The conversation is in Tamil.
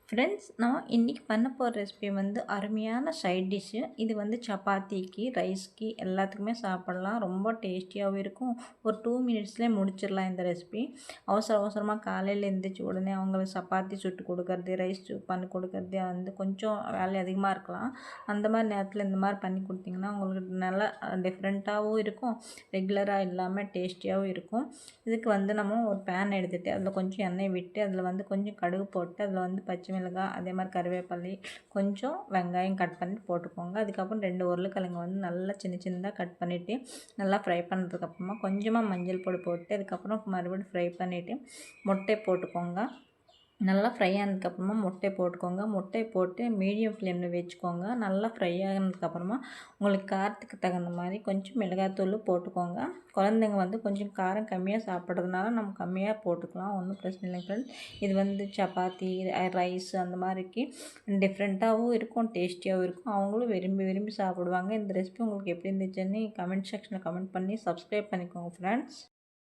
ஃப்ரெண்ட்ஸ், நான் இன்றைக்கி பண்ண போகிற ரெசிபி வந்து அருமையான சைட் டிஷ்ஷு. இது வந்து சப்பாத்திக்கு, ரைஸ்க்கு எல்லாத்துக்குமே சாப்பிட்லாம். ரொம்ப டேஸ்டியாகவும் இருக்கும். ஒரு 2 மினிட்ஸ்லேயே முடிச்சிடலாம் இந்த ரெசிபி. அவசரமாக காலையில் எழுந்திரிச்சி உடனே அவங்களுக்கு சப்பாத்தி சுட்டு கொடுக்கறது, ரைஸ் பண்ணி கொடுக்கறது வந்து கொஞ்சம் வேலை அதிகமாக இருக்கலாம். அந்த மாதிரி நேரத்தில் இந்த மாதிரி பண்ணி கொடுத்தீங்கன்னா உங்களுக்கு நல்லா டிஃப்ரெண்ட்டாகவும் இருக்கும். ரெகுலராக இல்லாமல் டேஸ்டியாகவும் இருக்கும். இதுக்கு வந்து நம்ம ஒரு பேன் எடுத்துகிட்டு அதில் கொஞ்சம் எண்ணெய் விட்டு அதில் வந்து கொஞ்சம் கடுகு போட்டு அதில் வந்து பச்சை மிளகாய், அதே மாதிரி கருவேப்பிலை, கொஞ்சம் வெங்காயம் கட் பண்ணி போட்டுக்கோங்க. அதுக்கப்புறம் 2 உருளைக்கிழங்கு வந்து நல்லா சின்ன சின்னதாக கட் பண்ணிவிட்டு நல்லா ஃப்ரை பண்ணதுக்கப்புறமா கொஞ்சமாக மஞ்சள் பொடி போட்டு அதுக்கப்புறம் மறுபடியும் ஃப்ரை பண்ணிவிட்டு முட்டை போட்டுக்கோங்க. நல்லா ஃப்ரை ஆனதுக்கப்புறமா முட்டை போட்டுக்கோங்க. முட்டை போட்டு மீடியம் ஃப்ளேமில் வச்சுக்கோங்க. நல்லா ஃப்ரை ஆனதுக்கப்புறமா உங்களுக்கு காரத்துக்கு தகுந்த மாதிரி கொஞ்சம் மிளகாத்தூள் போட்டுக்கோங்க. குழந்தைங்க வந்து கொஞ்சம் காரம் கம்மியாக சாப்பிட்றதுனால நம்ம கம்மியாக போட்டுக்கலாம். ஒன்றும் பிரச்சனை இல்லை ஃப்ரெண்ட்ஸ். இது வந்து சப்பாத்தி, ரைஸ் அந்த மாதிரிக்கு டிஃப்ரெண்ட்டாகவும் இருக்கும், டேஸ்டியாகவும் இருக்கும். அவங்களும் விரும்பி விரும்பி சாப்பிடுவாங்க. இந்த ரெசிபி உங்களுக்கு எப்படி இருந்துச்சுன்னு கமெண்ட் செக்ஷனில் கமெண்ட் பண்ணி சப்ஸ்கிரைப் பண்ணிக்கோங்க ஃப்ரெண்ட்ஸ்.